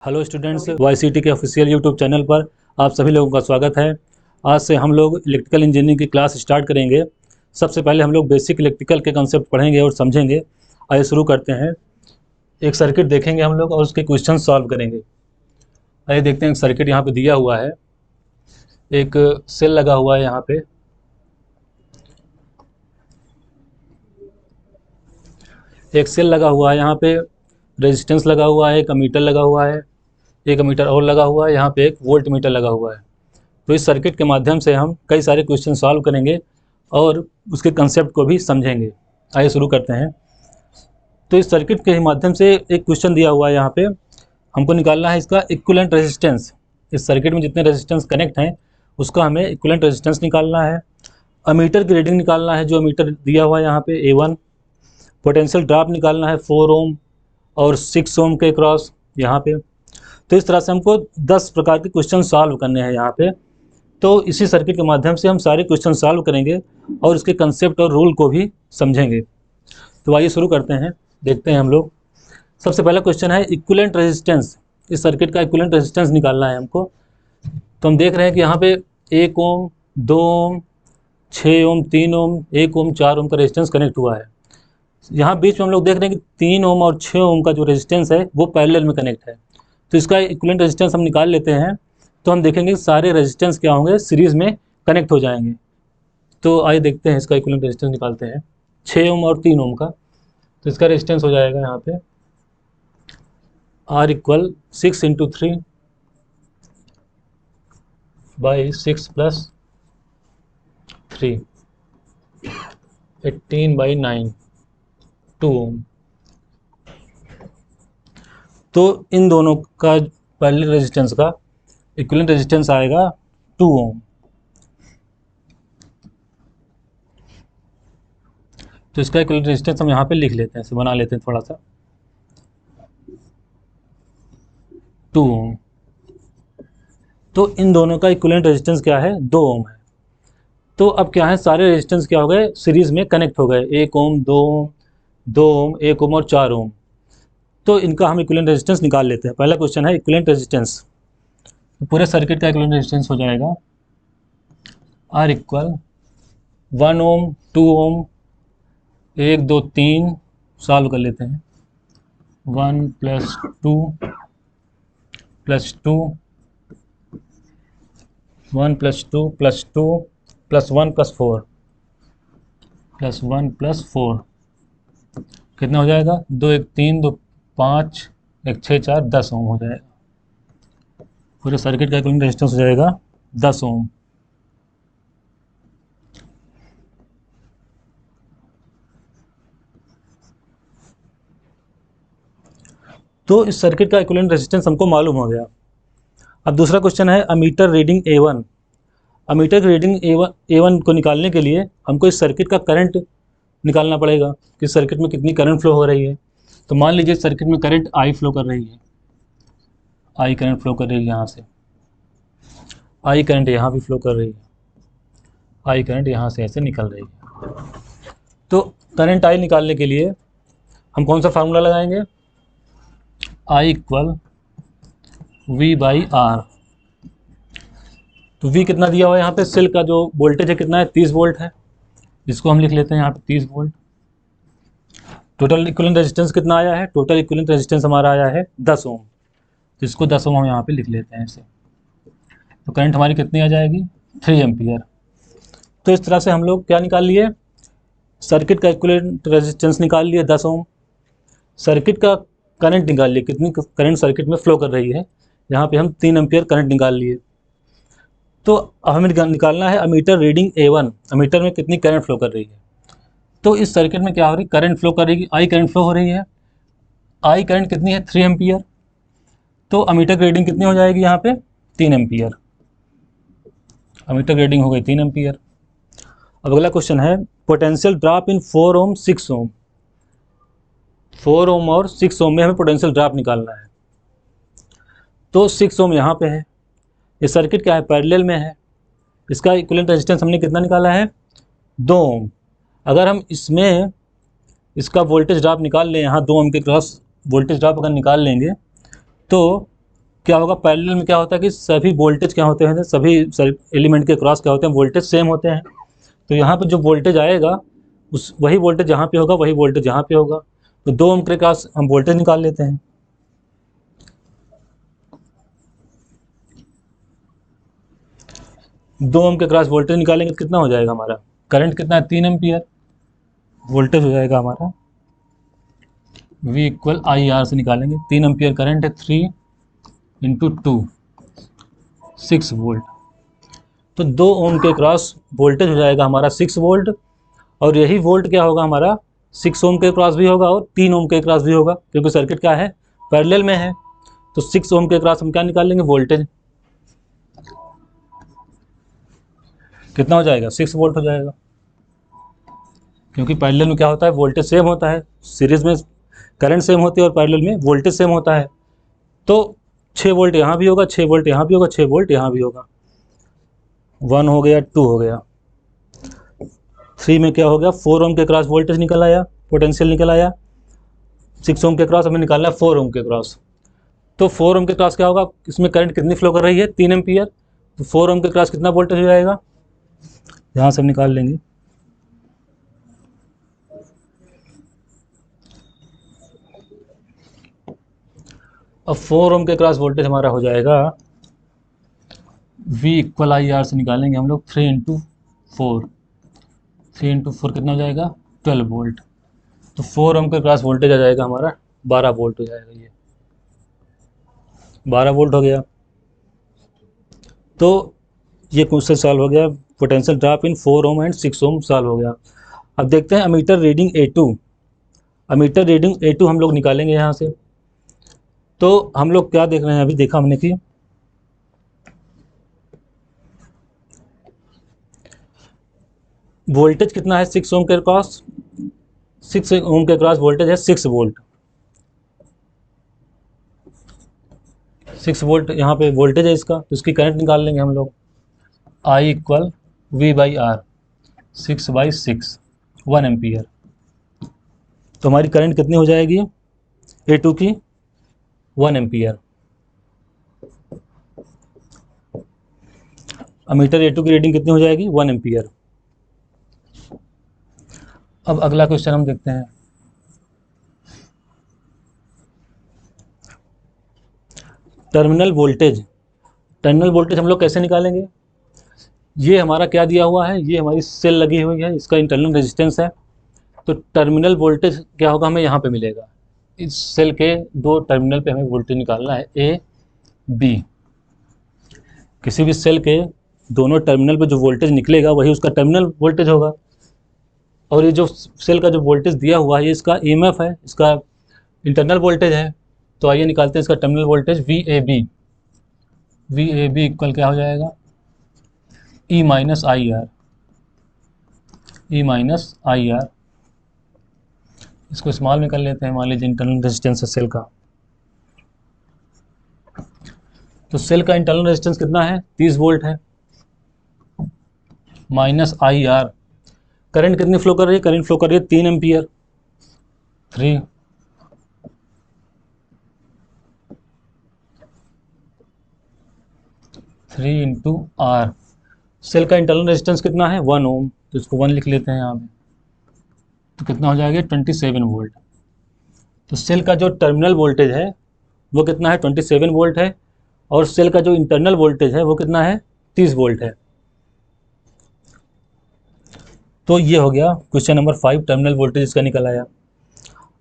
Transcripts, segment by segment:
Hello students, YCT के official YouTube channel पर आप सभी लोगों का स्वागत है। आज से हम लोग इलेक्ट्रिकल इंजीनियरिंग की क्लास स्टार्ट करेंगे। सबसे पहले हम लोग बेसिक इलेक्ट्रिकल के कंसेप्ट पढ़ेंगे और समझेंगे। आइए शुरू करते हैं। एक सर्किट देखेंगे हम लोग और उसके क्वेश्चन सॉल्व करेंगे। आइए देखते हैं। एक सर्किट यहाँ पे दिया हुआ है, एक सेल लगा हुआ है यहाँ पे। एक सेल लगा हुआ है यहाँ पे, रेजिस्टेंस लगा हुआ है, एक अमीटर लगा हुआ है, एक अमीटर और लगा हुआ है, यहाँ पे एक वोल्ट मीटर लगा हुआ है। तो इस सर्किट के माध्यम से हम कई सारे क्वेश्चन सॉल्व करेंगे और उसके कंसेप्ट को भी समझेंगे। आइए शुरू करते हैं। तो इस सर्किट के माध्यम से एक क्वेश्चन दिया हुआ है यहाँ पे, हमको निकालना है इसका इक्विवेलेंट रेजिस्टेंस। इस सर्किट में जितने रेजिस्टेंस कनेक्ट हैं उसका हमें इक्विवेलेंट रेजिस्टेंस निकालना है। अमीटर की रीडिंग निकालना है, जो अमीटर दिया हुआ है यहाँ पे A1। पोटेंशियल ड्रॉप निकालना है 4 ओम और 6 ओम के क्रॉस यहाँ पे। तो इस तरह से हमको 10 प्रकार के क्वेश्चन सॉल्व करने हैं यहाँ पे। तो इसी सर्किट के माध्यम से हम सारे क्वेश्चन सॉल्व करेंगे और उसके कंसेप्ट और रूल को भी समझेंगे। तो आइए शुरू करते हैं, देखते हैं हम लोग। सबसे पहला क्वेश्चन है इक्विवेलेंट रेजिस्टेंस। इस सर्किट का इक्विवेलेंट रेजिस्टेंस निकालना है हमको। तो हम देख रहे हैं कि यहाँ पे 1 ओम, 2 ओम, 6 ओम, 3 ओम, 1 ओम, 4 ओम का रेजिस्टेंस कनेक्ट हुआ है। यहाँ बीच में हम लोग देख रहे हैं कि 3 ओम और 6 ओम का जो रेजिस्टेंस है वो पैरेलल में कनेक्ट है। तो इसका इक्विवेलेंट रेजिस्टेंस हम निकाल लेते हैं। तो हम देखेंगे सारे रेजिस्टेंस क्या होंगे, सीरीज़ में कनेक्ट हो जाएंगे। तो आइए देखते हैं, इसका इक्विवेलेंट रेजिस्टेंस निकालते हैं 6 ओम और 3 ओम का। तो इसका रेजिस्टेंस हो जाएगा यहाँ पे R इक्वल 6 × 3 बाई 6 + 3, 18/9, 2 ओम। तो इन दोनों का पैरेलल रेजिस्टेंस का इक्विवेलेंट रेजिस्टेंस आएगा 2 ओम। तो इसका इक्विवेलेंट रेजिस्टेंस हम यहाँ पे लिख लेते हैं, इसे बना लेते हैं थोड़ा सा, 2 ओम। तो इन दोनों का इक्विवेलेंट रेजिस्टेंस क्या है, 2 ओम है। तो अब क्या है, सारे रेजिस्टेंस क्या हो गए, सीरीज़ में कनेक्ट हो गए। 1 ओम, 2 ओम, 2 ओम, 1 ओम और 4 ओम। तो इनका हम इक्विवेलेंट रेजिस्टेंस निकाल लेते हैं। पहला क्वेश्चन है इक्विवेलेंट रेजिस्टेंस। तो पूरे सर्किट का इक्विवेलेंट रेजिस्टेंस हो जाएगा R इक्वल 1 ओम, 2 ओम, 1, 2, 3, सॉल्व कर लेते हैं। 1 + 2 + 2, 1 + 2 + 2 + 1 + 4 + 1 + 4 कितना हो जाएगा, 2, 1, 3, 2, 5, 1, 6, 4, 10 ओम हो जाएगा। पूरे सर्किट का इक्विवेलेंट रेजिस्टेंस हो जाएगा 10 ओम। तो इस सर्किट का इक्विवेलेंट रेजिस्टेंस हमको मालूम हो गया। अब दूसरा क्वेश्चन है अमीटर रीडिंग A1। अमीटर की रीडिंग A1 को निकालने के लिए हमको इस सर्किट का करंट निकालना पड़ेगा कि सर्किट में कितनी करंट फ्लो हो रही है। तो मान लीजिए सर्किट में करंट I फ्लो कर रही है, I करंट फ्लो कर रही है यहाँ से, I करंट यहाँ भी फ्लो कर रही है, I करंट यहाँ से ऐसे निकल रही है। तो करंट I निकालने के लिए हम कौन सा फार्मूला लगाएंगे, I इक्वल V/R। तो V कितना दिया हुआ है यहाँ पे, सेल का जो वोल्टेज है कितना है, 30 वोल्ट है। इसको हम लिख लेते हैं यहाँ पे 30 वोल्ट। टोटल इक्विवेलेंट रेजिस्टेंस कितना आया है, टोटल इक्विवेलेंट रेजिस्टेंस हमारा आया है 10 ओम। तो इसको 10 ओम हम यहाँ पे लिख लेते हैं इसे। तो करंट हमारी कितनी आ जाएगी, 3 एम्पियर। तो इस तरह से हम लोग क्या निकाल लिए, सर्किट का इक्विवेलेंट रेजिस्टेंस निकाल लिए 10 ओम, सर्किट का करंट निकाल लिए, कितनी करंट सर्किट में फ्लो कर रही है। यहाँ पे हम 3 एम्पियर करंट निकाल लिए। तो हमें निकालना है अमीटर रीडिंग A1, अमीटर में कितनी करंट फ्लो कर रही है। तो इस सर्किट में क्या हो रही है, करंट फ्लो कर रही है, I करंट फ्लो हो रही है। I करंट कितनी है, 3 एम्पियर। तो अमीटर की रीडिंग कितनी हो जाएगी यहाँ पे, 3 एम्पियर। अमीटर की रीडिंग हो गई 3 एम्पियर। अब अगला क्वेश्चन है पोटेंशियल ड्रॉप इन 4 ओम 6 ओम। 4 ओम और 6 ओम में हमें पोटेंशियल ड्रॉप निकालना है। तो 6 ओम यहाँ पे है, ये सर्किट क्या है, पैरेलल में है। इसका इक्विवेलेंट रेजिस्टेंस हमने कितना निकाला है, 2 ओम। अगर हम इसमें इसका वोल्टेज ड्रॉप निकाल लें, यहाँ 2 ओम के क्रॉस वोल्टेज ड्रॉप अगर निकाल लेंगे तो क्या होगा, पैरेलल में क्या होता है कि सभी वोल्टेज क्या होते हैं, सभी एलिमेंट के क्रॉस क्या होते हैं, वोल्टेज सेम होते हैं। तो यहाँ पर जो वोल्टेज आएगा उस वही वोल्टेज जहाँ पे होगा वही वोल्टेज यहाँ पे होगा। तो 2 ओम के क्रॉस हम वोल्टेज निकाल लेते हैं। दो ओम के क्रॉस वोल्टेज निकालेंगे तो कितना हो जाएगा हमारा, करंट कितना है 3 एम्पियर, वोल्टेज हो जाएगा हमारा V इक्वल आई आर से निकालेंगे। 3 एम्पियर करंट है, 3 इंटू 2 6 वोल्ट। तो 2 ओम के क्रॉस वोल्टेज हो जाएगा हमारा 6 वोल्ट, और यही वोल्ट क्या होगा हमारा 6 ओम के क्रॉस भी होगा और 3 ओम के क्रॉस भी होगा, क्योंकि सर्किट क्या है पैरेलल में है। तो 6 ओम के क्रॉस हम क्या निकालेंगे, वोल्टेज कितना हो जाएगा, 6 वोल्ट हो जाएगा, क्योंकि पैरेलल में क्या होता है वोल्टेज सेम होता है, सीरीज में करंट सेम होती है और पैरेलल में वोल्टेज सेम होता है। तो 6 वोल्ट यहाँ भी होगा, 6 वोल्ट यहाँ भी होगा, 6 वोल्ट यहाँ भी होगा। 1 हो गया, 2 हो गया। 3 में क्या हो गया, 4 ओम के क्रॉस वोल्टेज निकल आया, पोटेंशियल निकल आया। 6 ओम के क्रॉस हमें निकालना है 4 ओम के क्रॉस। तो 4 ओम के क्रॉस क्या होगा, इसमें करंट कितनी फ्लो कर रही है, 3 एम्पियर। तो 4 ओम के क्रॉस कितना वोल्टेज हो जाएगा, यहाँ से हम निकाल लेंगे। अब 4 ओम के क्रॉस वोल्टेज हमारा हो जाएगा V इक्वल आई आर से निकालेंगे हम लोग 3 इंटू 4, 3 इंटू 4 कितना हो जाएगा 12 वोल्ट। तो 4 ओम के क्रॉस वोल्टेज आ जाएगा हमारा 12 वोल्ट हो जाएगा, ये 12 वोल्ट हो गया। तो ये क्वेश्चन सॉल्व हो गया, potential drop in 4 ohm and 6 ohm solve हो गया। अब देखते हैं ammeter reading A2। Ammeter reading A2 हम लोग निकालेंगे यहाँ से। तो हम लोग क्या देख रहे हैं, अभी देखा हमने कि वोल्टेज कितना है 6 ओम के क्रॉस, 6 ओम के क्रॉस वोल्टेज है 6 वोल्ट। 6 वोल्ट यहाँ पे वोल्टेज है इसका, तो इसकी करंट निकाल लेंगे हम लोग। I equal V by R, 6/6 1 ampere. तो हमारी करंट कितनी हो जाएगी A2 की, 1 एम्पियर। अमीटर A2 की रीडिंग कितनी हो जाएगी, 1 एम्पियर। अब अगला क्वेश्चन हम देखते हैं। टर्मिनल वोल्टेज, टर्मिनल वोल्टेज हम लोग कैसे निकालेंगे, ये हमारा क्या दिया हुआ है, ये हमारी सेल लगी हुई है, इसका इंटरनल रेजिस्टेंस है। तो टर्मिनल वोल्टेज क्या होगा, हमें यहाँ पे मिलेगा, इस सेल के 2 टर्मिनल पे हमें वोल्टेज निकालना है A B। किसी भी सेल के दोनों टर्मिनल पे जो वोल्टेज निकलेगा वही उसका टर्मिनल वोल्टेज होगा। और ये जो सेल का जो वोल्टेज दिया हुआ है ये इसका EMF है, इसका इंटरनल वोल्टेज है। तो आइए निकालते हैं इसका terminal voltage VAB। VAB equal क्या हो जाएगा, E minus I R, E minus I R. इसको स्मॉल में कर लेते हैं, मान लीजिए इंटरनल रेजिस्टेंस है सेल का। तो सेल का इंटरनल रेजिस्टेंस कितना है, 30 वोल्ट है, माइनस आई आर। करंट कितनी फ्लो कर रही है, करंट फ्लो कर रही है 3 एम्पियर, 3 इंटू आर। सेल का इंटरनल रेजिस्टेंस कितना है 1 ओम, तो इसको 1 लिख लेते हैं यहाँ पे। तो कितना हो जाएगा 27 वोल्ट। तो सेल का जो टर्मिनल वोल्टेज है वो कितना है 27 वोल्ट है, और सेल का जो इंटरनल वोल्टेज है वो कितना है 30 वोल्ट है। तो ये हो गया क्वेश्चन नंबर 5, टर्मिनल वोल्टेज इसका निकल आया।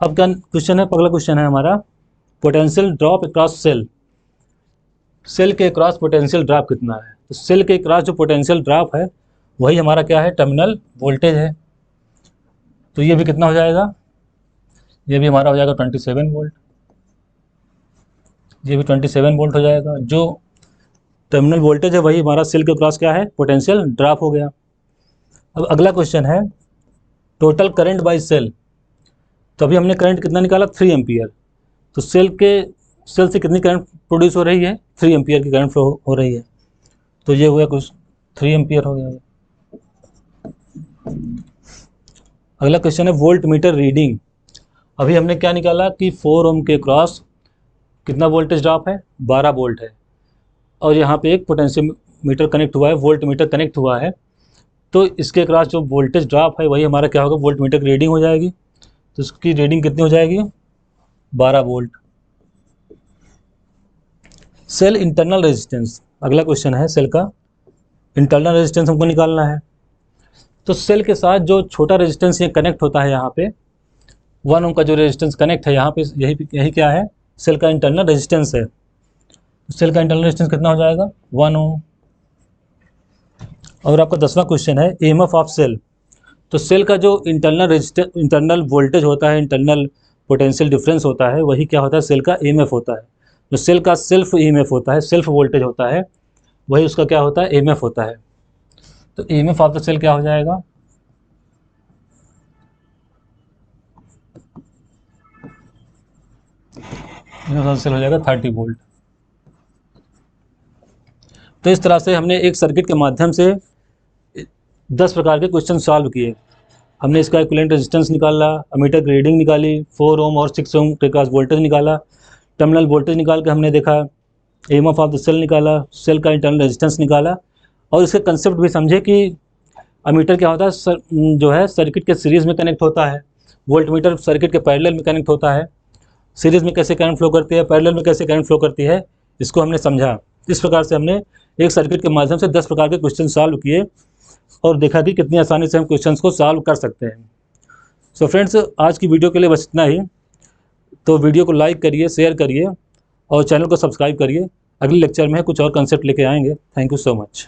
अब क्या क्वेश्चन है, अगला क्वेश्चन है हमारा potential drop across cell. Cell के क्रॉस पोटेंशियल ड्रॉप कितना है, तो सेल के क्रॉस जो पोटेंशियल ड्रॉप है वही हमारा क्या है, टर्मिनल वोल्टेज है। तो ये भी कितना हो जाएगा, ये भी हमारा हो जाएगा 27 वोल्ट, ये भी 27 वोल्ट हो जाएगा। जो टर्मिनल वोल्टेज है वही हमारा सेल के क्रॉस क्या है, पोटेंशियल ड्रॉप हो गया। अब अगला क्वेश्चन है टोटल करंट बाय सेल। तो अभी हमने करंट कितना निकाला 3 एम्पियर। तो सेल से कितनी करंट प्रोड्यूस हो रही है, 3 एम्पियर की करंट फ्लो हो रही है। तो ये हुआ कुछ 3 एम्पियर हो गया। अगला क्वेश्चन है वोल्ट मीटर रीडिंग। अभी हमने क्या निकाला कि 4 ओम के क्रॉस कितना वोल्टेज ड्रॉप है, 12 वोल्ट है, और यहाँ पे एक पोटेंशियोमीटर कनेक्ट हुआ है, वोल्ट मीटर कनेक्ट हुआ है। तो इसके अक्रॉस जो वोल्टेज ड्रॉप है वही हमारा क्या होगा, वोल्ट मीटर की रीडिंग हो जाएगी। तो इसकी रीडिंग कितनी हो जाएगी, 12 वोल्ट। सेल इंटरनल रेजिस्टेंस, अगला क्वेश्चन है सेल का इंटरनल रेजिस्टेंस हमको निकालना है। तो सेल के साथ जो छोटा रेजिस्टेंस ये कनेक्ट होता है, यहाँ पे 1 ओम का जो रेजिस्टेंस कनेक्ट है यहाँ पे, यही क्या है, सेल का इंटरनल रेजिस्टेंस है। सेल का इंटरनल रेजिस्टेंस कितना हो जाएगा, 1 ओम। और आपका 10वां क्वेश्चन है ईएमएफ ऑफ सेल। तो सेल का जो इंटरनल वोल्टेज होता है, इंटरनल पोटेंशियल डिफरेंस होता है, वही क्या होता है, सेल का ईएमएफ होता है। जो सेल का सेल्फ ईएमएफ होता है, सेल्फ वोल्टेज होता है, वही उसका क्या होता है, ईएमएफ होता है। तो ईएमएफ ऑफ द सेल क्या हो जाएगा, सेल हो जाएगा 30 वोल्ट। तो इस तरह से हमने एक सर्किट के माध्यम से 10 प्रकार के क्वेश्चन सॉल्व किए। हमने इसका इक्विवेलेंट रेजिस्टेंस निकाला, अमीटर की रीडिंग निकाली, 4 ओम और 6 ओम के क्रॉस वोल्टेज निकाला, टर्मिनल वोल्टेज निकाल के हमने देखा, ईएमएफ ऑफ द सेल निकाला, सेल का इंटरनल रेजिस्टेंस निकाला, और इसके कंसेप्ट भी समझे कि अमीटर क्या होता है, जो है सर्किट के सीरीज़ में कनेक्ट होता है, वोल्ट मीटर सर्किट के पैरेलल में कनेक्ट होता है। सीरीज़ में कैसे करंट फ्लो करती है, पैरेलल में कैसे करंट फ्लो करती है, इसको हमने समझा। इस प्रकार से हमने एक सर्किट के माध्यम से 10 प्रकार के क्वेश्चन सॉल्व किए और देखा कि कितनी आसानी से हम क्वेश्चंस को सॉल्व कर सकते हैं। सो फ्रेंड्स, आज की वीडियो के लिए बस इतना ही। तो वीडियो को लाइक करिए, शेयर करिए और चैनल को सब्सक्राइब करिए। अगले लेक्चर में कुछ और कंसेप्ट लेके आएंगे। Thank you so much.